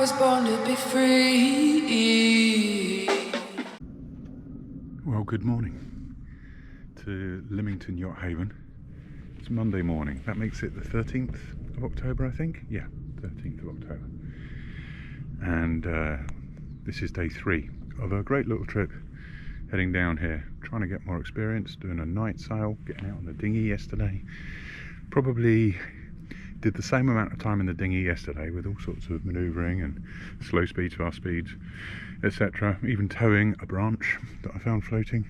was born to be free. Well, good morning to Lymington Yacht Haven. It's Monday morning. That makes it the 13th of October, I think. Yeah, 13th of October. And this is day 3 of a great little trip heading down here, trying to get more experience, doing a night sail, getting out on the dinghy yesterday. Probably did the same amount of time in the dinghy yesterday with all sorts of manoeuvring and slow speeds, fast speeds, etc. Even towing a branch that I found floating.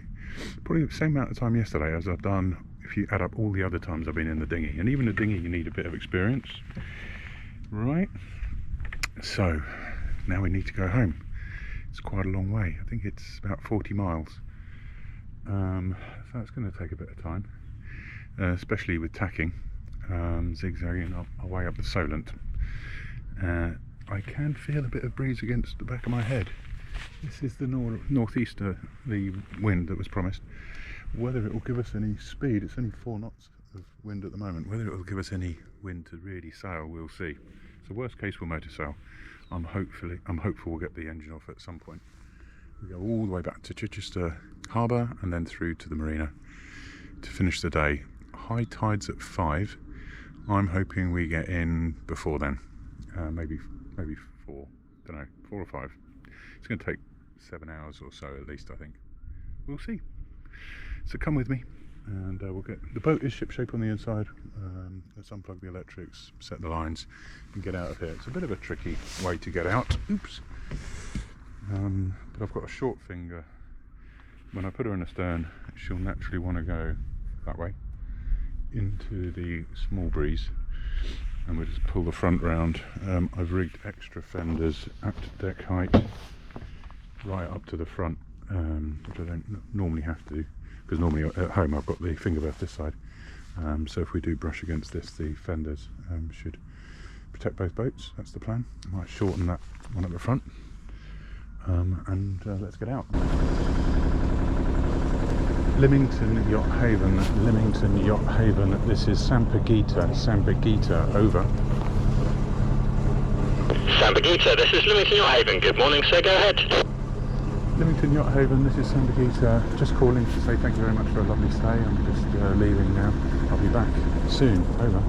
Probably the same amount of time yesterday as I've done if you add up all the other times I've been in the dinghy. And even the dinghy you need a bit of experience, right? So now we need to go home. It's quite a long way. I think it's about 40 miles. So it's going to take a bit of time, especially with tacking. Zigzagging our way up the Solent. I can feel a bit of breeze against the back of my head. This is the northeasterly wind that was promised. Whether it will give us any speed, it's only 4 knots of wind at the moment. Whether it will give us any wind to really sail, we'll see. So worst case, we'll motor sail. I'm hopeful we'll get the engine off at some point. We go all the way back to Chichester harbour and then through to the marina to finish the day. High tide's at 5. I'm hoping we get in before then, maybe 4, don't know, 4 or 5. It's going to take 7 hours or so at least, I think. We'll see. So come with me, and we'll get the boat is ship shape on the inside. Let's unplug the electrics, set the lines, and get out of here. It's a bit of a tricky way to get out. Oops. But I've got a short finger. When I put her in the stern, she'll naturally want to go that way into the small breeze, and we'll just pull the front round. I've rigged extra fenders up to deck height right up to the front, which I don't normally have to, because normally at home I've got the finger berth this side. So if we do brush against this, the fenders should protect both boats. That's the plan. I might shorten that one at the front, and let's get out. Lymington Yacht Haven, Lymington Yacht Haven. This is Sampagita, over. Sampagita, this is Lymington Yacht Haven. Good morning, sir. Go ahead. Lymington Yacht Haven, this is Sampagita. Just calling to say thank you very much for a lovely stay. I'm just leaving now. I'll be back soon. Over.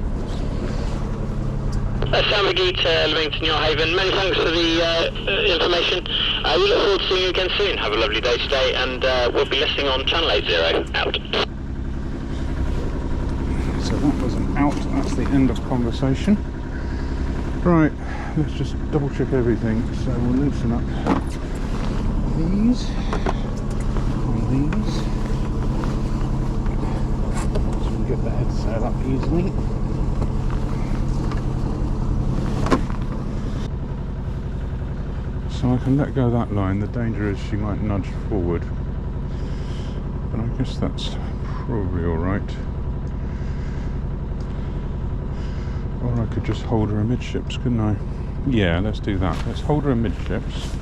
Sampagita, Lymington Yacht Haven. Many thanks for the information. We look forward to seeing you again soon. Have a lovely day today, and we'll be listening on Channel 80. Out. So that was an out. That's the end of conversation. Right, let's just double check everything. So we'll loosen up these and these, so we can get the head sail up easily. So I can let go of that line. The danger is she might nudge forward, but I guess that's probably alright. Or I could just hold her amidships, couldn't I? Yeah, let's do that. Let's hold her amidships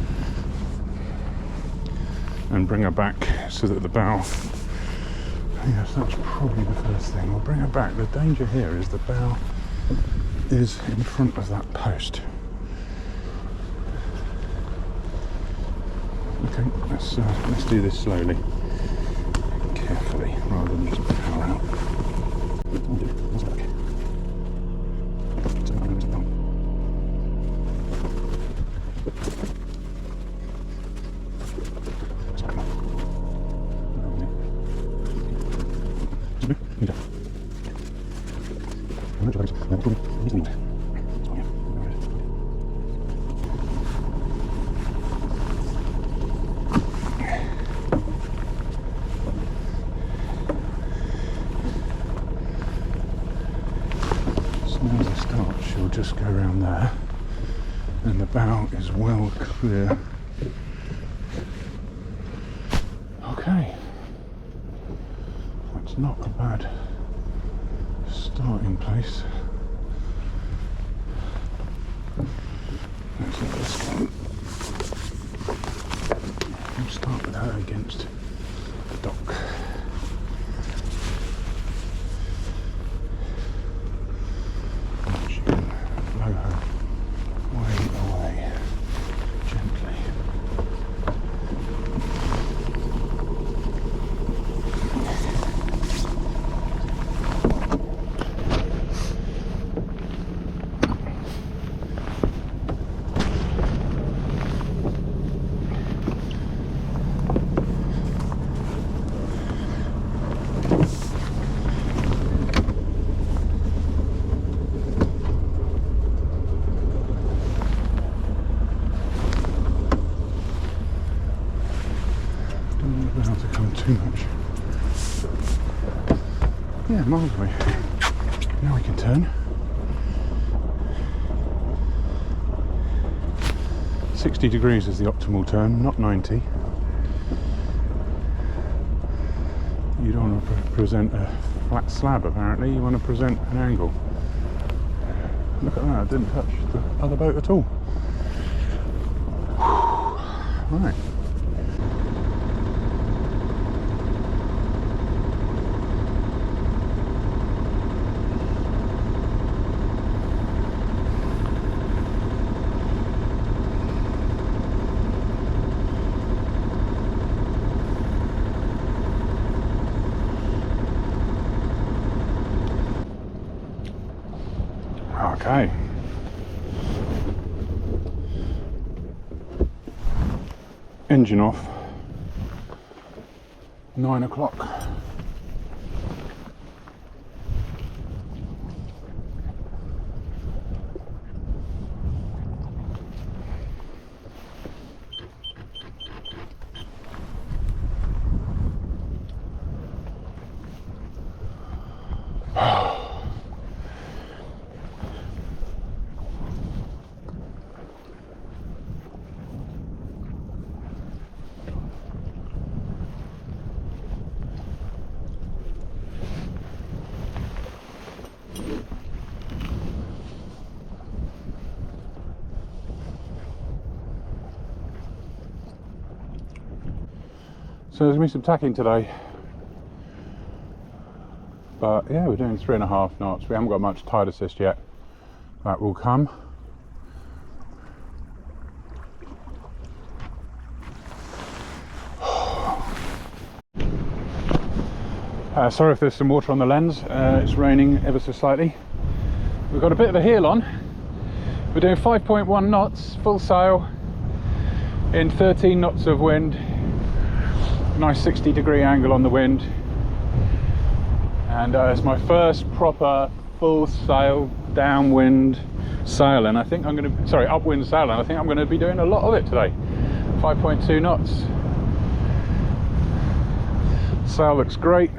and bring her back so that the bow... Yes, that's probably the first thing. We'll bring her back. The danger here is the bow is in front of that post. Okay, let's do this slowly, carefully, rather than just power out. Now as I start, she'll just go around there, and the bow is well clear. Okay, that's not a bad starting place. Let's let this go. We'll start with her against the dock. She can blow her way away. Yeah, miles away. Now we can turn. 60 degrees is the optimal turn, not 90. You don't want to present a flat slab apparently, you want to present an angle. Look at that, I didn't touch the other boat at all. Right. Okay. Engine off. 9 o'clock. So there's been some tacking today, but yeah, we're doing 3.5 knots. We haven't got much tide assist yet. That will come. Sorry if there's some water on the lens. It's raining ever so slightly. We've got a bit of a heel on. We're doing 5.1 knots, full sail, in 13 knots of wind. Nice 60-degree angle on the wind, and it's my first proper full sail downwind sailing. I think I'm going to, sorry, upwind sailing. I think I'm going to be doing a lot of it today. 5.2 knots. Sail looks great.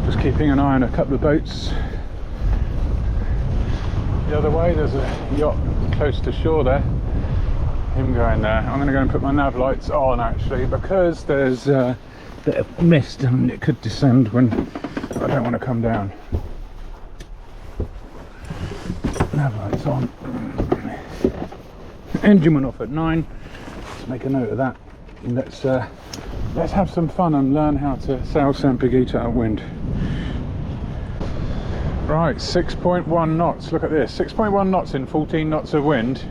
Just keeping an eye on a couple of boats. The other way, there's a yacht close to shore there. Him going there. I'm going to go and put my nav lights on actually, because there's a bit of mist and it could descend when I don't want to come down. Nav lights on. Engine went off at 9. Let's make a note of that. Let's have some fun and learn how to sail San Pagita upwind. Right, 6.1 knots. Look at this. 6.1 knots in 14 knots of wind.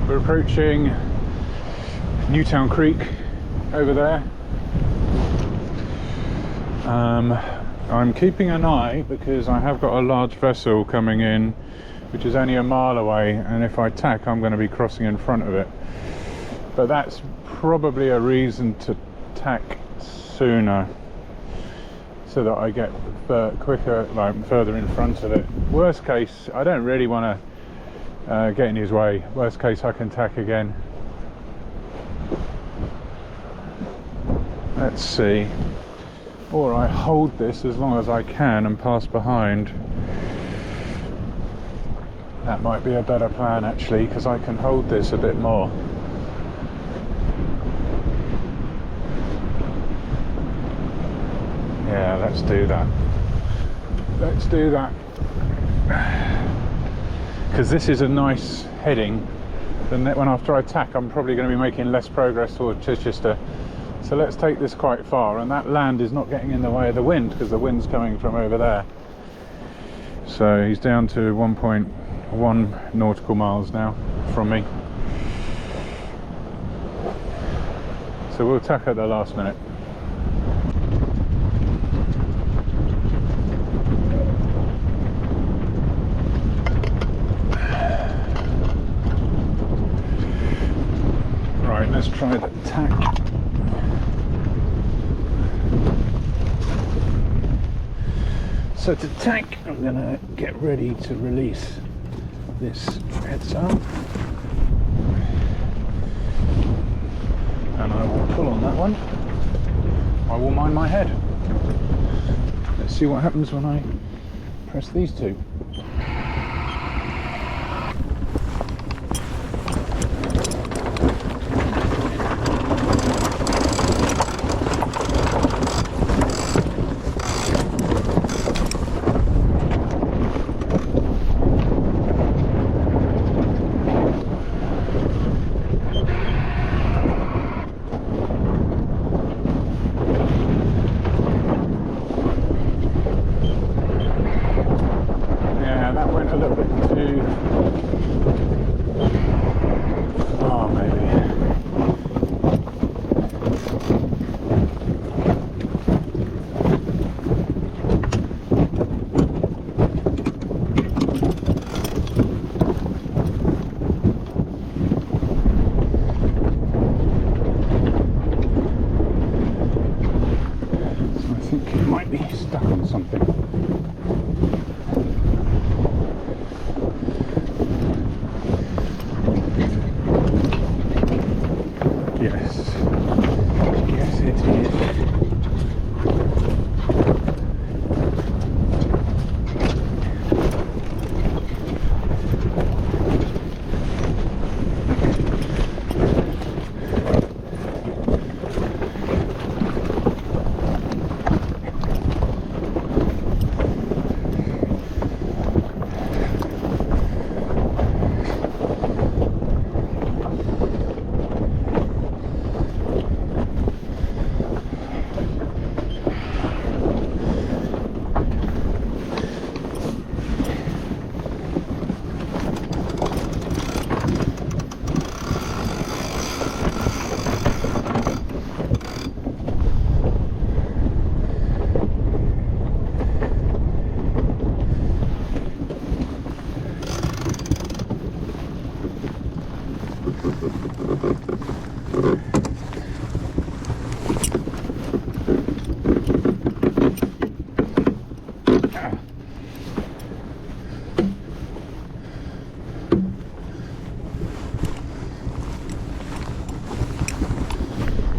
We're approaching Newtown Creek over there. I'm keeping an eye because I have got a large vessel coming in, which is only a mile away, and if I tack I'm going to be crossing in front of it. But that's probably a reason to tack sooner, so that I get quicker, like further in front of it. Worst case, I don't really want to get in his way. Worst case, I can tack again. Let's see. Or I hold this as long as I can and pass behind. That might be a better plan actually, because I can hold this a bit more. Yeah, let's do that. Let's do that. Because this is a nice heading. Then when after I tack, I'm probably going to be making less progress towards Chichester. So let's take this quite far, and that land is not getting in the way of the wind because the wind's coming from over there. So he's down to 1.1 nautical miles now from me. So we'll tack at the last minute. Right, let's try the tack. So to tack, I'm going to get ready to release this headsail, and I will pull on that one. I will mind my head. Let's see what happens when I press these two.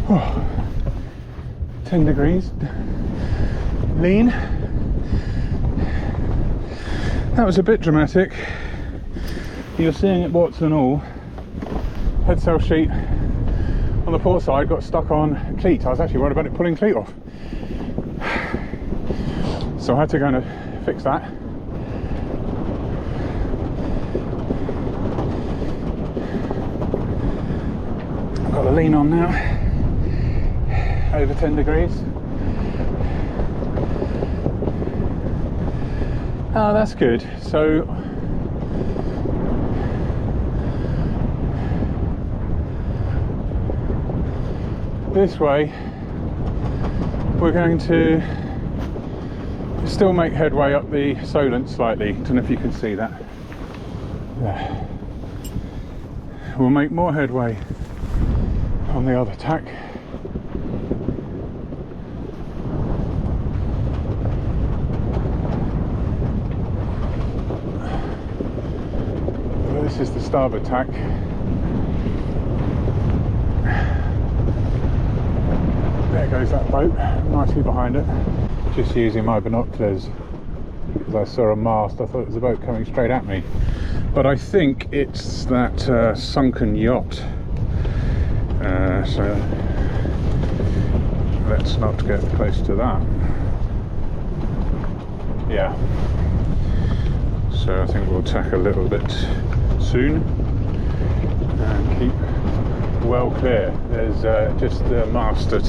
Oh, 10 degrees lean. That was a bit dramatic. You're seeing it warts and all. Head sail sheet on the port side got stuck on cleat. I was actually worried about it pulling cleat off. So I had to go and fix that. I've got the lean on now. Over 10 degrees. Oh, that's good. So this way we're going to still make headway up the Solent slightly. Don't know if you can see that. There. We'll make more headway on the other tack. This is the starboard tack. There goes that boat, nicely behind it. Just using my binoculars because I saw a mast. I thought it was a boat coming straight at me, but I think it's that Sunken yacht. So let's not get close to that. Yeah. So I think we'll tack a little bit soon and keep well clear. There's just the mast at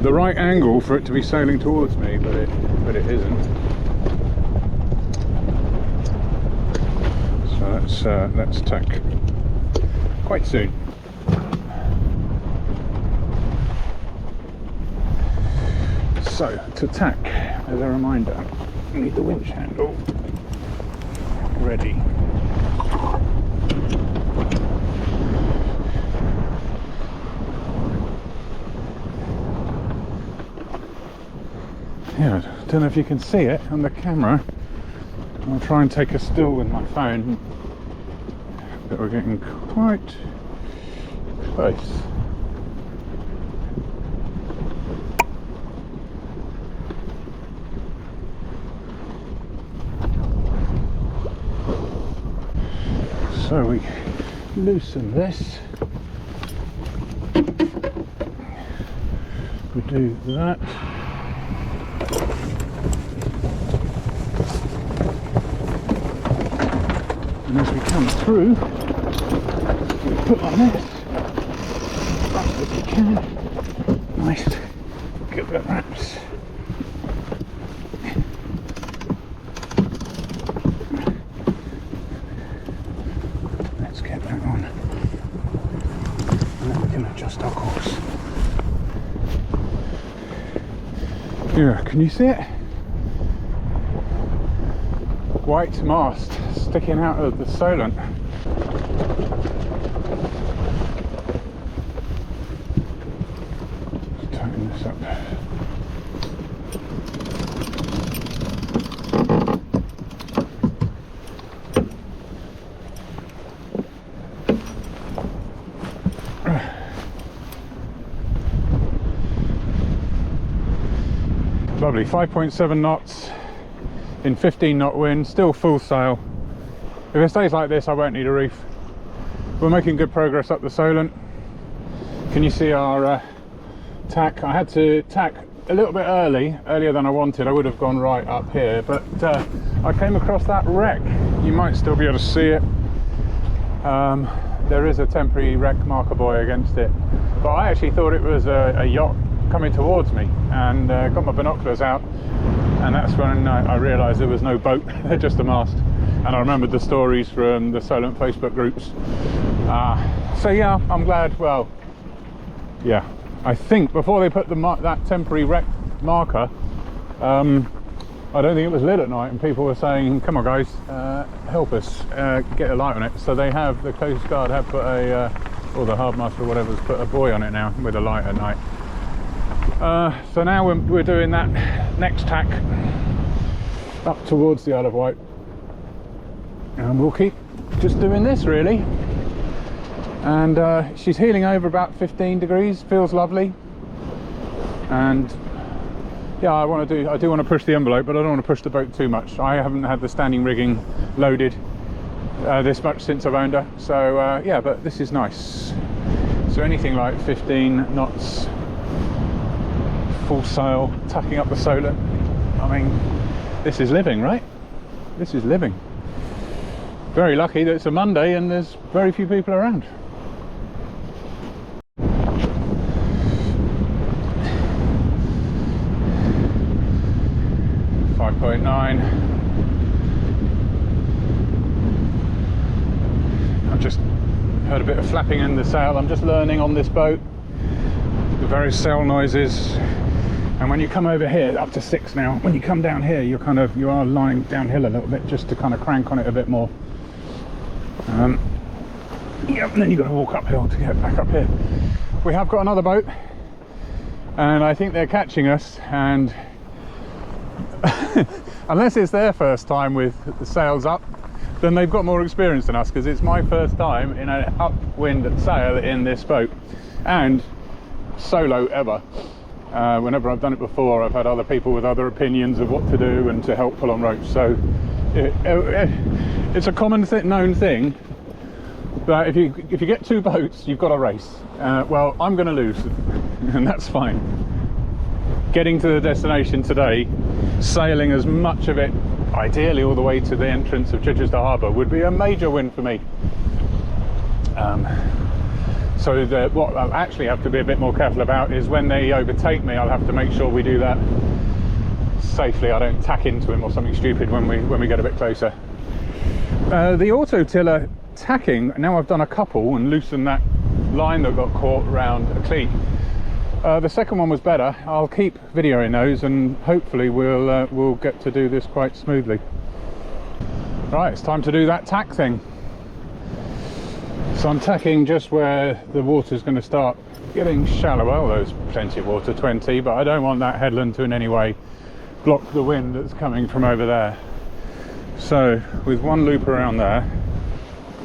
the right angle for it to be sailing towards me, but it isn't. So let's tack quite soon. So to tack, as a reminder, you need the winch handle ready. Yeah, I don't know if you can see it on the camera. I'll try and take a still with my phone, but we're getting quite close. So we loosen this, we do that, and as we come through we put on this as fast as we can. Nice, good bit of wraps. Let's get that on, and then we can adjust our course. Here, can you see it? White mast sticking out of the Solent. Let's tighten this up. Lovely, 5.7 knots in 15 knot wind, still full sail. If it stays like this I won't need a reef. We're making good progress up the Solent. Can you see our tack? I had to tack a little bit earlier than I wanted. I would have gone right up here, but I came across that wreck. You might still be able to see it. There is a temporary wreck marker buoy against it, but I actually thought it was a yacht coming towards me, and got my binoculars out, and that's when I realised there was no boat, just a mast. And I remembered the stories from the Solent Facebook groups. So yeah, I'm glad. Well, yeah, I think before they put that temporary wreck marker, I don't think it was lit at night, and people were saying, come on guys, help us, get a light on it. So they have, the Coast Guard have put a, or the Harbour Master or whatever's put a buoy on it now with a light at night. So now we're doing that next tack up towards the Isle of Wight, and we'll keep just doing this really. And she's heeling over about 15 degrees, feels lovely. And yeah, I do want to push the envelope, but I don't want to push the boat too much. I haven't had the standing rigging loaded this much since I've owned her, so yeah, but this is nice. So anything like 15 knots, full sail, tacking up the Solent. I mean, this is living, right? This is living. Very lucky that it's a Monday and there's very few people around. I've just heard a bit of flapping in the sail. I'm just learning on this boat the various sail noises. And when you come over here, up to 6 now, when you come down here, you are lying downhill a little bit, just to kind of crank on it a bit more. Yep, and then you've got to walk uphill to get back up here. We have got another boat, and I think they're catching us, and unless it's their first time with the sails up, then they've got more experience than us, because it's my first time in an upwind sail in this boat, and solo ever. Whenever I've done it before, I've had other people with other opinions of what to do and to help pull on ropes. So it's a common known thing that if you get 2 boats, you've got a race. Well, I'm going to lose, and that's fine. Getting to the destination today, sailing as much of it, ideally all the way to the entrance of Chichester Harbour, would be a major win for me. So what I'll actually have to be a bit more careful about is when they overtake me, I'll have to make sure we do that safely. I don't tack into him or something stupid when we get a bit closer. The auto tiller tacking, now I've done a couple and loosened that line that got caught around a cleat. The second one was better. I'll keep videoing those, and hopefully we'll get to do this quite smoothly. Right, it's time to do that tack thing. So I'm tacking just where the water's going to start getting shallower. Well, there's plenty of water, 20, but I don't want that headland to in any way block the wind that's coming from over there. So with one loop around there,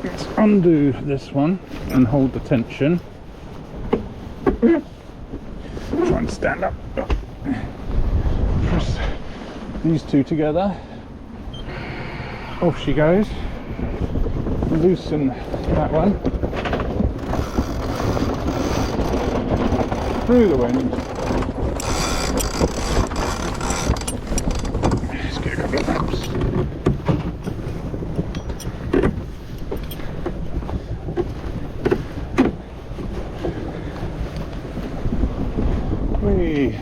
let's undo this one and hold the tension. Try and stand up. Press these two together. Off she goes. loosen that one through the wind. Let's get a couple of wraps. Whee!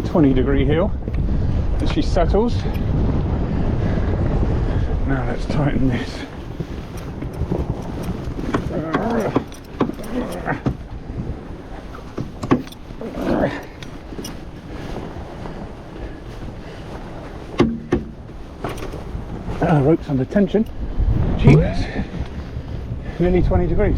20-degree heel as she settles. Now let's tighten this. Ropes under tension. Jeepers. Nearly 20 degrees.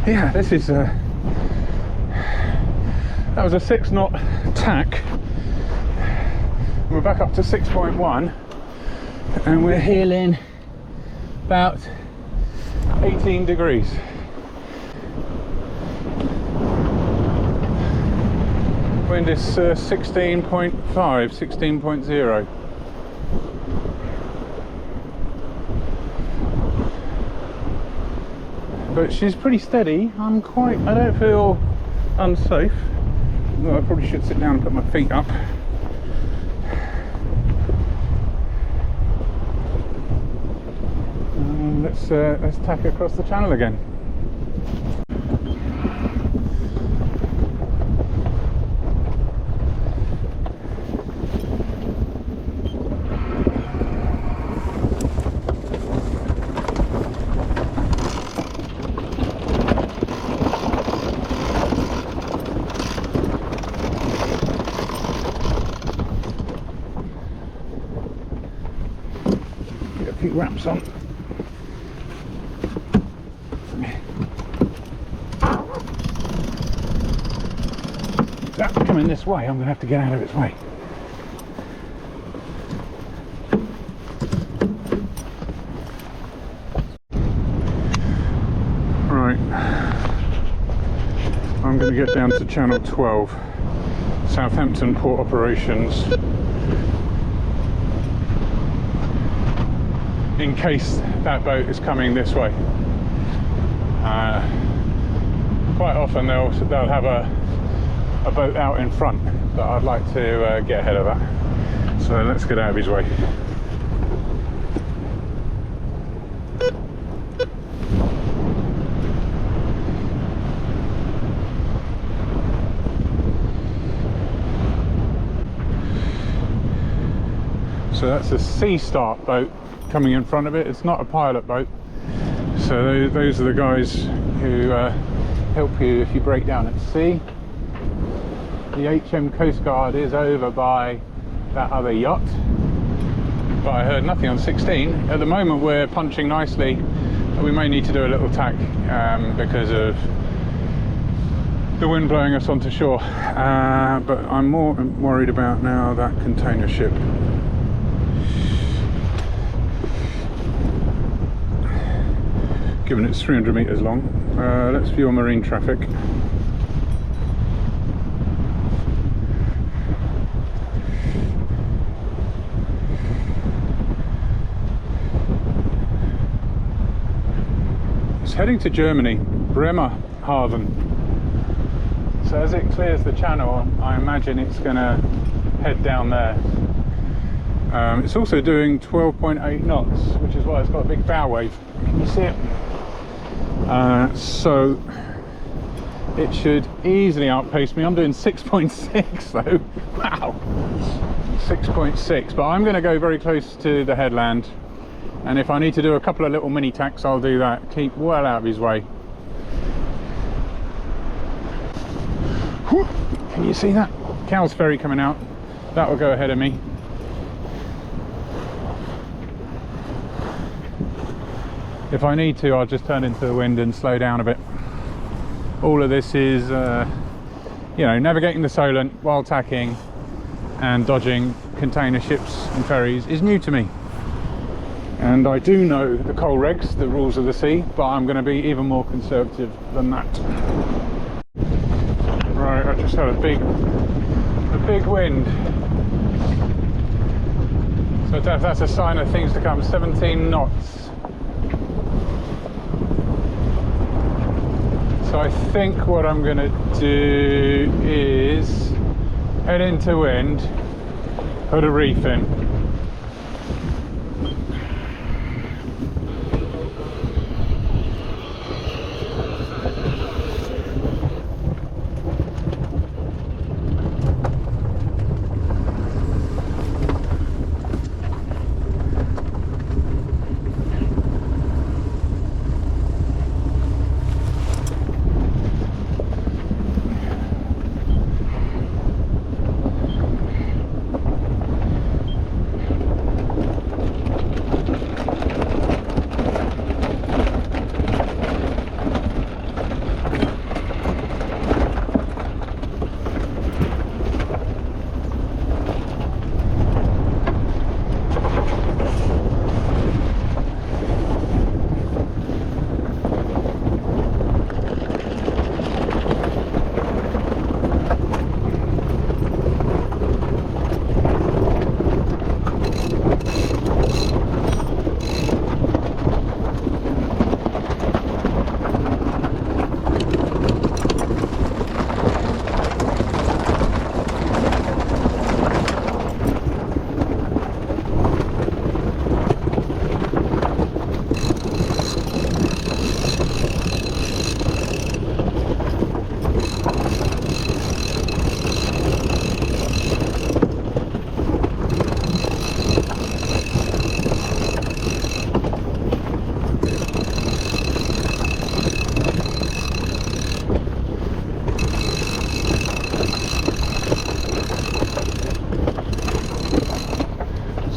Yeah, this is that was a 6-knot tack. We're back up to 6.1 and we're heeling about 18 degrees. Wind is 16.5, 16.0. But she's pretty steady. I don't feel unsafe. Although I probably should sit down and put my feet up. Let's tack across the channel again. Get a few wraps on. That's coming this way, I'm going to have to get out of its way. Right, I'm going to get down to channel 12, Southampton Port Operations, in case that boat is coming this way. Quite often they'll have a boat out in front, but I'd like to get ahead of that. So let's get out of his way. So that's a sea start boat coming in front of it. It's not a pilot boat. So those are the guys who help you if you break down at sea. The HM Coast Guard is over by that other yacht, but I heard nothing on 16. At the moment we're punching nicely. We may need to do a little tack because of the wind blowing us onto shore, but I'm more worried about now that container ship. Given it's 300 meters long. Let's view our marine traffic. Heading to Germany, Bremerhaven. So as it clears the channel, I imagine it's going to head down there. It's also doing 12.8 knots, which is why it's got a big bow wave. Can you see it? So it should easily outpace me. I'm doing 6.6 though. Wow, 6.6. But I'm going to go very close to the headland. And if I need to do a couple of little mini tacks, I'll do that. Keep well out of his way. Can you see that? Cowes Ferry coming out. That will go ahead of me. If I need to, I'll just turn into the wind and slow down a bit. All of this is, you know, navigating the Solent while tacking and dodging container ships and ferries is new to me. And And I do know the coal regs, the rules of the sea, but I'm going to be even more conservative than that. Right, I just had a big wind. So that's a sign of things to come. 17 knots. So I think what I'm going to do is head into wind, put a reef in.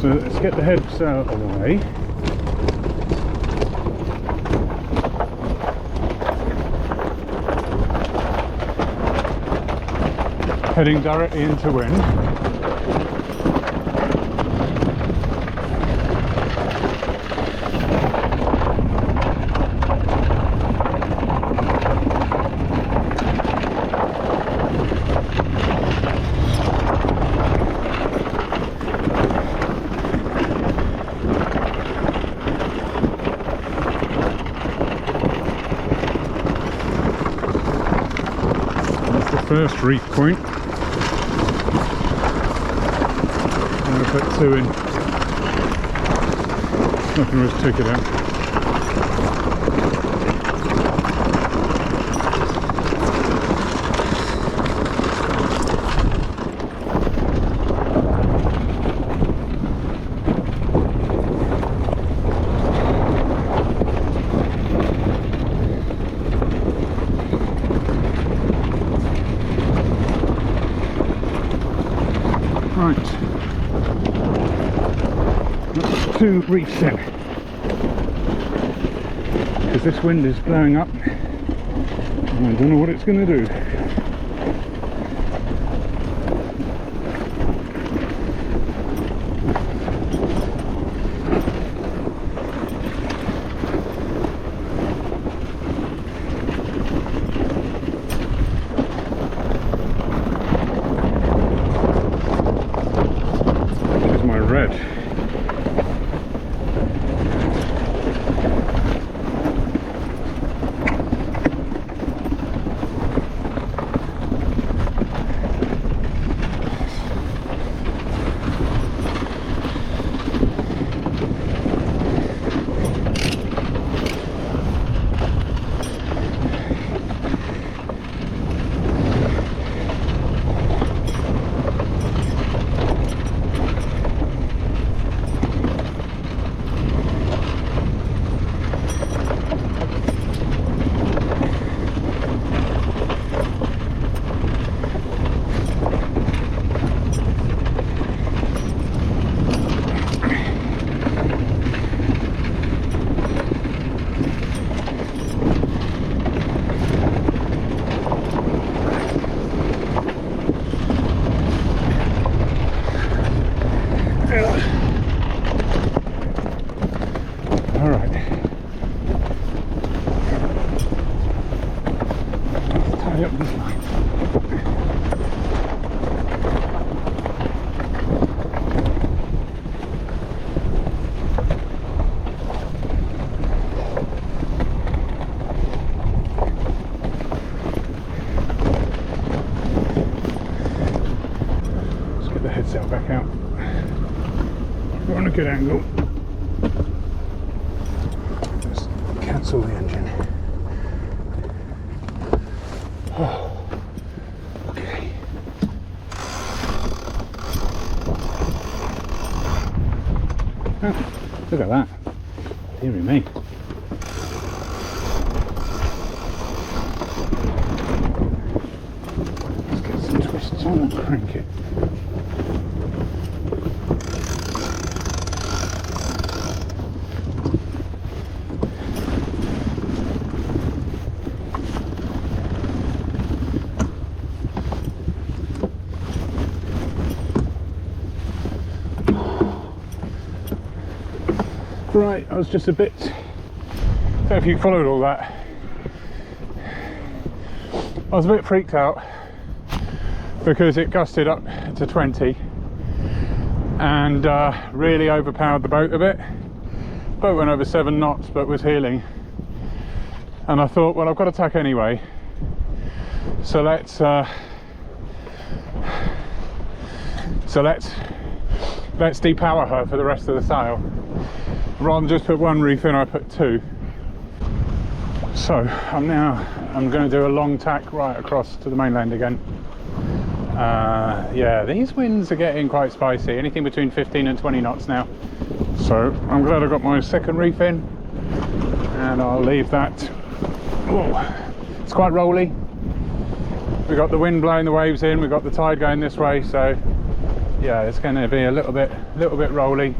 So let's get the head sail out of the way. Heading directly into wind. First reef point. I'm going to put 2 in. Nothing to just take it out. Right, that's 2 reefs in, because this wind is blowing up and I don't know what it's going to do. Red. good angle. Just cancel the engine. Oh, okay. Oh, look at that. Deary me. Let's get some twists on and crank it. Right, I was just a bit, so if you followed all that, I was a bit freaked out because it gusted up to 20 and really overpowered the boat a bit. Boat went over 7 knots but was heeling, and I thought, well, I've got to tack anyway, so let's depower her for the rest of the sail. Rather than just put 1 reef in, I put 2. So I'm going to do a long tack right across to the mainland again. Yeah, these winds are getting quite spicy, anything between 15 and 20 knots now. So I'm glad I got my 2nd reef in, and I'll leave that. Oh, it's quite rolly. We've got the wind blowing the waves in, we've got the tide going this way, so yeah, it's going to be a little bit rolly.